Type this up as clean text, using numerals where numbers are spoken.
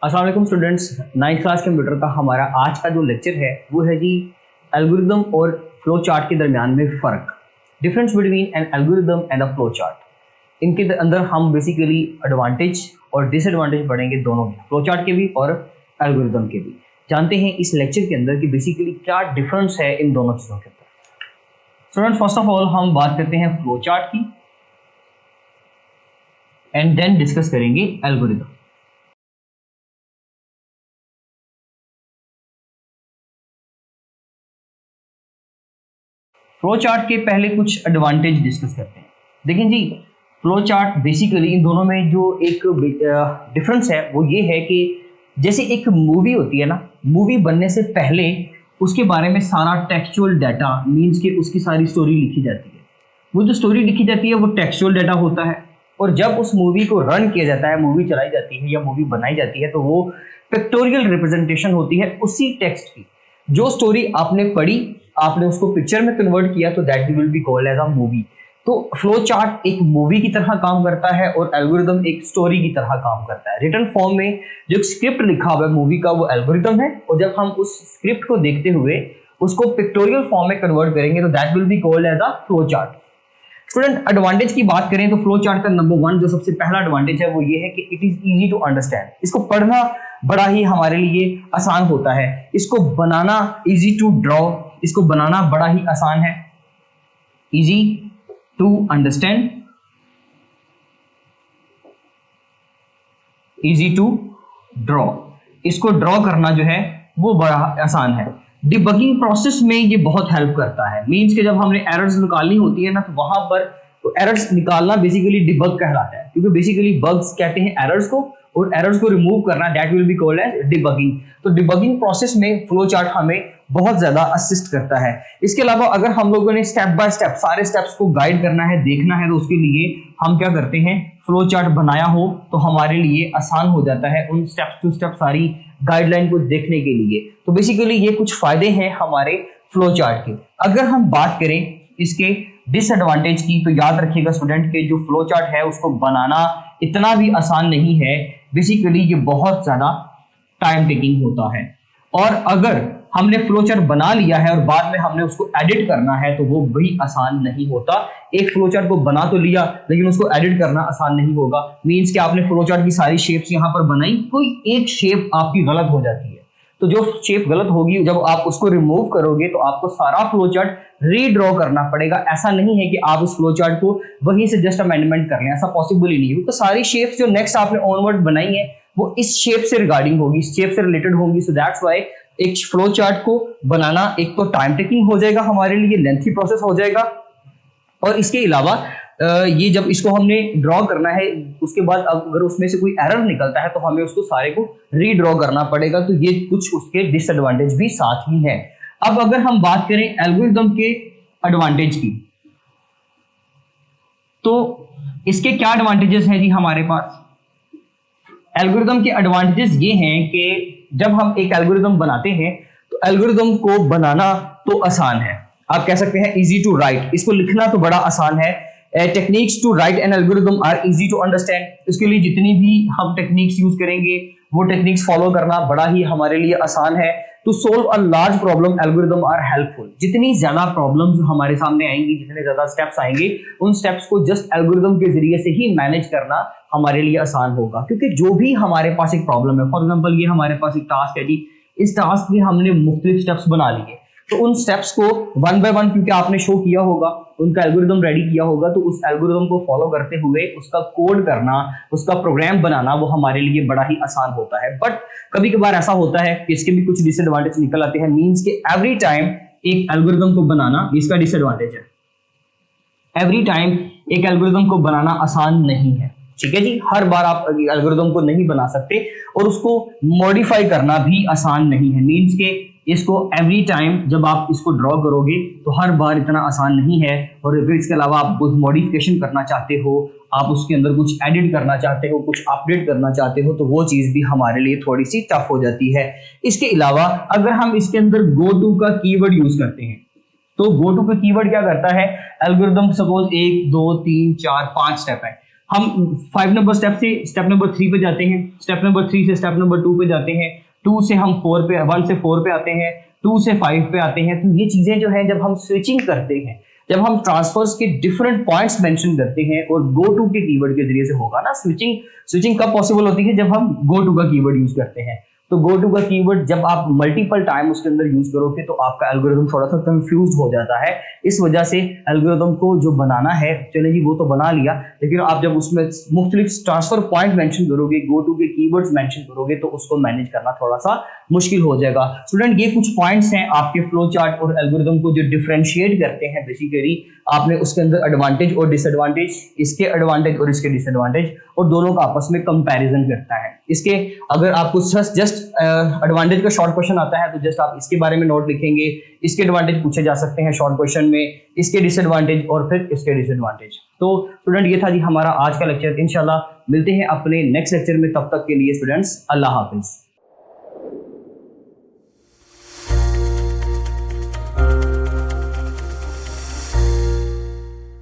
अस्सलाम वालेकुम students, 9th class computer का हमारा आज का जो लेक्चर है वो है जी एल्गोरिदम और फ्लो चार्ट के दरमियान में फ़र्क, difference between N algorithm and a flow chart. इनके अंदर हम बेसिकली एडवांटेज और डिसएडवांटेज पढ़ेंगे, दोनों के, फ्लो चार्ट के भी और एल्गोरिदम के भी। जानते हैं इस लेक्चर के अंदर कि बेसिकली क्या डिफरेंस है इन दोनों चीज़ों के अंदर। स्टूडेंट्स, फर्स्ट ऑफ ऑल हम बात करते हैं फ्लो चार्ट की एंड देन डिस्कस करेंगे एल्गोरिदम। फ्लो चार्ट के पहले कुछ एडवांटेज डिस्कस करते हैं। देखिए जी, फ्लो चार्ट बेसिकली इन दोनों में जो एक डिफरेंस है वो ये है कि जैसे एक मूवी होती है ना, मूवी बनने से पहले उसके बारे में सारा टेक्सचुअल डाटा मींस कि उसकी सारी स्टोरी लिखी जाती है। वो जो स्टोरी लिखी जाती है वो टेक्सचुअल डाटा होता है, और जब उस मूवी को रन किया जाता है, मूवी चलाई जाती है या मूवी बनाई जाती है, तो वो पिक्टोरियल रिप्रेजेंटेशन होती है उसी टेक्स्ट की। जो स्टोरी आपने पढ़ी, आपने उसको पिक्चर में कन्वर्ट किया, तो that will be called as a movie. तो फ्लो चार्ट एक मूवी की तरह काम करता है और एल्गोरिदम एक स्टोरी की तरह काम करता है। रिटन फॉर्म में जो स्क्रिप्ट लिखा हुआ है मूवी का वो एल्गोरिदम है, और जब हम उस स्क्रिप्ट को देखते हुए उसको पिक्टोरियल फॉर्म में कन्वर्ट करेंगे तो that will be called as a flow chart. Student, advantage की बात करें तो फ्लो चार्ट का नंबर 1 जो सबसे पहला एडवांटेज है वो ये है कि it is easy to understand. इसको पढ़ना बड़ा ही हमारे लिए आसान होता है, इसको बनाना इजी टू ड्रॉ, इसको बनाना बड़ा ही आसान है, easy to understand, easy to draw. इसको ड्रॉ करना जो है वो बड़ा आसान है। डिबगिंग प्रोसेस में ये बहुत हेल्प करता है, मींस कि जब हमने एरर्स निकालनी होती है ना, तो वहां पर तो एरर्स निकालना बेसिकली डिबग कहलाता है, क्योंकि बेसिकली बग्स कहते हैं एरर्स को, और एरर्स को रिमूव करना that will be called as debugging. तो डिबगिंग प्रोसेस में फ्लो चार्ट हमें बहुत ज्यादा असिस्ट करता है। इसके अलावा अगर हम लोगों ने स्टेप बाय स्टेप सारे स्टेप्स को गाइड करना है, देखना है, तो उसके लिए हम क्या करते हैं, फ्लो चार्ट बनाया हो तो हमारे लिए आसान हो जाता है उन स्टेप टू स्टेप सारी गाइडलाइन को देखने के लिए। तो बेसिकली ये कुछ फायदे हैं हमारे फ्लो चार्ट के। अगर हम बात करें इसके डिसएडवांटेज की, तो याद रखिएगा स्टूडेंट के जो फ्लो चार्ट है उसको बनाना इतना भी आसान नहीं है। बेसिकली ये बहुत ज्यादा टाइम टेकिंग होता है, और अगर हमने फ्लो चार्ट बना लिया है और बाद में हमने उसको एडिट करना है तो वो भी आसान नहीं होता। एक फ्लो चार्ट को बना तो लिया लेकिन उसको एडिट करना आसान नहीं होगा। मींस कि आपने फ्लो चार्ट की सारी शेप्स यहां पर बनाई, कोई एक शेप आपकी गलत हो जाती है, तो जो शेप गलत होगी जब आप उसको रिमूव करोगे तो आपको सारा फ्लो चार्ट रीड्रॉ करना पड़ेगा। ऐसा नहीं है कि आप उस फ्लो चार्ट को वहीं से जस्ट अमेंडमेंट कर लें, ऐसा पॉसिबल ही नहीं है, क्योंकि सारी शेप्स जो नेक्स्ट आपने ऑनवर्ड बनाई है वो इस शेप से रिगार्डिंग होगी, इस शेप से रिलेटेड होंगी। सो दैट्स व्हाई एक फ्लो चार्ट को बनाना एक तो टाइम टेकिंग हो जाएगा, हमारे लिए लेंथी प्रोसेस हो जाएगा, और इसके अलावा ये जब इसको हमने ड्रॉ करना है उसके बाद अगर उसमें से कोई एरर निकलता है तो हमें उसको सारे को रीड्रॉ करना पड़ेगा। तो ये कुछ उसके डिसएडवांटेज भी साथ ही है। अब अगर हम बात करें एल्गोरिदम के एडवांटेज की, तो इसके क्या एडवांटेजेस हैं जी हमारे पास। एल्गोरिदम के एडवांटेजेस ये हैं कि जब हम एक एल्गोरिदम बनाते हैं तो एल्गोरिदम को बनाना तो आसान है, आप कह सकते हैं इजी टू राइट, इसको लिखना तो बड़ा आसान है। Techniques to write an algorithm are easy to understand. इसके लिए जितनी भी हम टेक्निक्स यूज करेंगे वो टेक्निक्स फॉलो करना बड़ा ही हमारे लिए आसान है। To solve a large problem algorithm are helpful. जितनी ज्यादा प्रॉब्लम्स हमारे सामने आएंगी, जितने ज्यादा स्टेप्स आएंगे, उन स्टेप्स को जस्ट एल्गोरिदम के जरिए से ही मैनेज करना हमारे लिए आसान होगा। क्योंकि जो भी हमारे पास एक प्रॉब्लम है, फॉर एग्जांपल ये हमारे पास एक टास्क है जी, इस टास्क में हमने मुख्तलिफ स्टेप्स बना लिए, तो उन स्टेप्स को वन बाय वन, क्योंकि आपने शो किया होगा, उनका एल्गोरिदम रेडी किया होगा, तो उस एल्गोरिदम को फॉलो करते हुए उसका कोड करना, उसका प्रोग्राम बनाना वो हमारे लिए बड़ा ही आसान होता है। बट कभी कभार ऐसा होता है कि इसके भी कुछ डिसएडवांटेज निकल आते हैं। मींस के एवरी टाइम एक एल्गोरिदम को बनाना, इसका डिसएडवांटेज है, एवरी टाइम एक एल्गोरिदम को बनाना आसान नहीं है। ठीक है जी, हर बार आप एल्गोरिदम को नहीं बना सकते, और उसको मॉडिफाई करना भी आसान नहीं है। मींस के इसको एवरी टाइम जब आप इसको ड्रॉ करोगे तो हर बार इतना आसान नहीं है, और अगर इसके अलावा आप कुछ मॉडिफिकेशन करना चाहते हो, आप उसके अंदर कुछ एडिट करना चाहते हो, कुछ अपडेट करना चाहते हो, तो वो चीज़ भी हमारे लिए थोड़ी सी टफ हो जाती है। इसके अलावा अगर हम इसके अंदर गो टू का कीवर्ड यूज करते हैं, तो गो टू का कीवर्ड क्या करता है, एल्गोरिदम सपोज 1 2 3 4 5 स्टेप है, हम 5 नंबर स्टेप से स्टेप नंबर 3 पे जाते हैं, स्टेप नंबर 3 से स्टेप नंबर 2 पे जाते हैं, 2 से हम 4 पे 1 से 4 पे आते हैं, 2 से 5 पे आते हैं। तो ये चीजें जो है जब हम स्विचिंग करते हैं, जब हम ट्रांसफर्स के डिफरेंट पॉइंट्स मेंशन करते हैं और गो टू के कीवर्ड के जरिए से होगा ना स्विचिंग। स्विचिंग कब पॉसिबल होती है? जब हम गो टू का कीवर्ड यूज करते हैं। तो गो टू का कीवर्ड जब आप मल्टीपल टाइम उसके अंदर यूज करोगे तो आपका एल्गोरिथम थोड़ा सा कंफ्यूज हो जाता है। इस वजह से एल्गोरिथम को जो बनाना है, चले जी वो तो बना लिया, लेकिन आप जब उसमें मुख्तलिफ ट्रांसफर पॉइंट मेंशन करोगे, गो टू के कीवर्ड्स मेंशन करोगे, तो उसको मैनेज करना थोड़ा सा मुश्किल हो जाएगा। स्टूडेंट, ये कुछ पॉइंट्स हैं आपके फ्लो चार्ट और एल्गोरिथम को जो डिफरेंशिएट करते हैं। बेसिकली आपने उसके अंदर एडवांटेज और डिसएडवांटेज, इसके एडवांटेज और इसके डिसएडवांटेज, और दोनों का आपस में कंपैरिजन करता है। इसके अगर आपको जस्ट एडवांटेज का शॉर्ट क्वेश्चन आता है तो जस्ट आप इसके बारे में नोट लिखेंगे, इसके एडवांटेज पूछे जा सकते हैं शॉर्ट क्वेश्चन में, इसके डिसएडवांटेज और फिर इसके डिसएडवांटेज। तो स्टूडेंट, ये था जी हमारा आज का लेक्चर। इंशाल्लाह मिलते हैं अपने नेक्स्ट लेक्चर में, तब तक के लिए स्टूडेंट्स अल्लाह हाफिज।